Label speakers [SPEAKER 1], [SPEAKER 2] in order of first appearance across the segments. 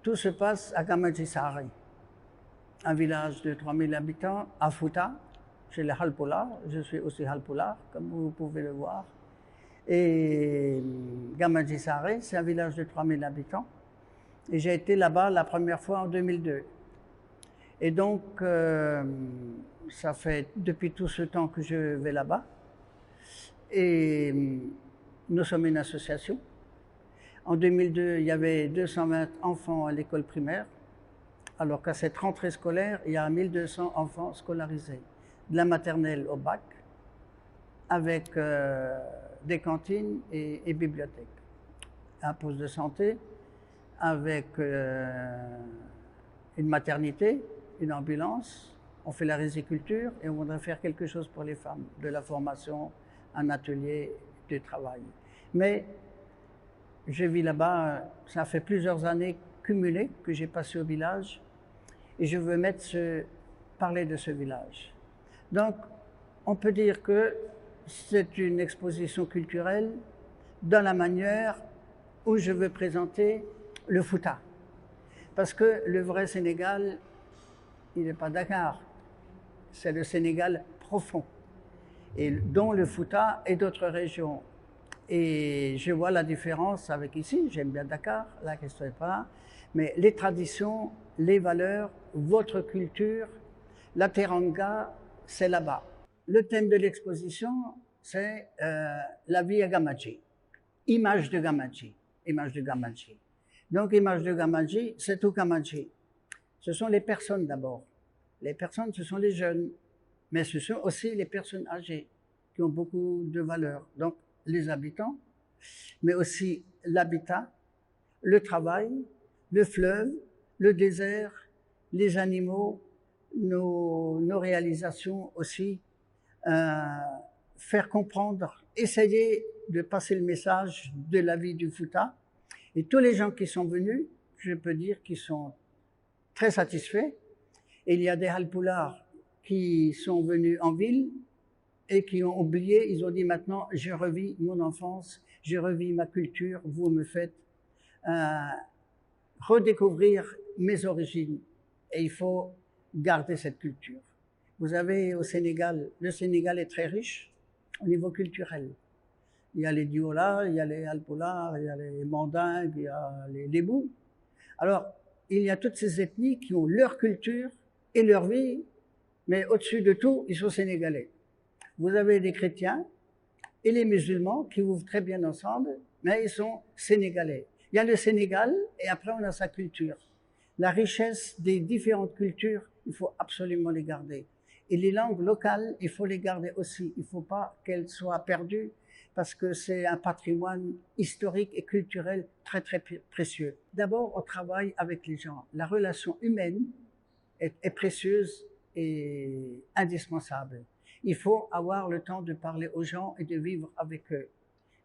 [SPEAKER 1] Tout se passe à Gamajisari, un village de 3000 habitants à Fouta, chez les Halpolar. Je suis aussi Halpolar, comme vous pouvez le voir. Et Gamajisari, c'est un village de 3000 habitants. Et j'ai été là-bas la première fois en 2002. Et donc, ça fait depuis tout ce temps que je vais là-bas. Et nous sommes une association. En 2002, il y avait 220 enfants à l'école primaire, alors qu'à cette rentrée scolaire, il y a 1200 enfants scolarisés, de la maternelle au bac, avec des cantines et bibliothèques, un poste de santé, avec une maternité, une ambulance. On fait la riziculture et on voudrait faire quelque chose pour les femmes, de la formation, un atelier de travail. Mais je vis là-bas, ça fait plusieurs années cumulées que j'ai passé au village et je veux parler de ce village. Donc, on peut dire que c'est une exposition culturelle dans la manière où je veux présenter le Fouta. Parce que le vrai Sénégal, il n'est pas Dakar, c'est le Sénégal profond, et dont le Fouta et d'autres régions. Et je vois la différence avec ici, j'aime bien Dakar, la question n'est pas, mais les traditions, les valeurs, votre culture, la teranga, c'est là-bas. Le thème de l'exposition, c'est la vie à Gamaji, image de Gamaji, image de Gamaji. Donc, image de Gamaji, c'est tout Gamaji. Ce sont les personnes d'abord. Les personnes, ce sont les jeunes, mais ce sont aussi les personnes âgées qui ont beaucoup de valeurs. Donc, les habitants, mais aussi l'habitat, le travail, le fleuve, le désert, les animaux, nos réalisations aussi, faire comprendre, essayer de passer le message de la vie du Fouta. Et tous les gens qui sont venus, je peux dire qu'ils sont très satisfaits. Et il y a des Halpoulars qui sont venus en ville et qui ont oublié, ils ont dit maintenant, je revis mon enfance, je revis ma culture, vous me faites redécouvrir mes origines. Et il faut garder cette culture. Vous avez au Sénégal, le Sénégal est très riche au niveau culturel. Il y a les Diola, il y a les Halpoulars, il y a les Mandingues, il y a les Lébous. Alors, il y a toutes ces ethnies qui ont leur culture et leur vie, mais au-dessus de tout, ils sont sénégalais. Vous avez les chrétiens et les musulmans qui vivent très bien ensemble, mais ils sont sénégalais. Il y a le Sénégal et après on a sa culture. La richesse des différentes cultures, il faut absolument les garder. Et les langues locales, il faut les garder aussi. Il ne faut pas qu'elles soient perdues parce que c'est un patrimoine historique et culturel très très précieux. D'abord, on travaille avec les gens. La relation humaine est précieuse et indispensable. Il faut avoir le temps de parler aux gens et de vivre avec eux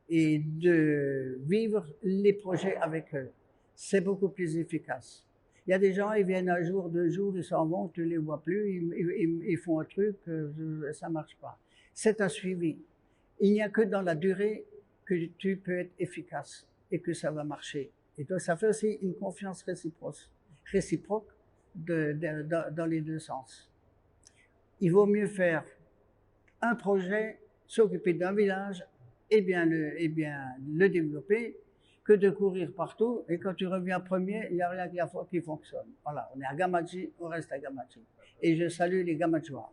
[SPEAKER 1] et de vivre les projets avec eux. C'est beaucoup plus efficace. Il y a des gens, ils viennent un jour, 2 jours, ils s'en vont, tu ne les vois plus, ils font un truc, ça ne marche pas. C'est un suivi. Il n'y a que dans la durée que tu peux être efficace et que ça va marcher. Et donc ça fait aussi une confiance réciproque dans les deux sens. Il vaut mieux faire un projet, s'occuper d'un village et bien le développer, que de courir partout, et quand tu reviens premier, il n'y a rien qui fonctionne. Voilà, on est à Gamaji, on reste à Gamaji. Et je salue les Gamadjois.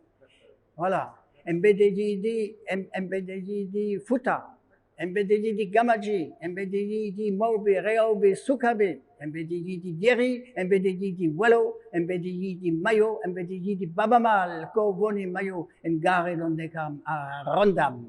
[SPEAKER 1] Voilà. Mbededi Fouta, Mbededi Gamaji, Mbededi Maube, Reaube, Sukabe, Mbededi Dieri, Mbededi Wallo, Mbededi Mayo, Mbededi Babamal, Kovoni Mayo, Ngare Dondekam, à Rondam.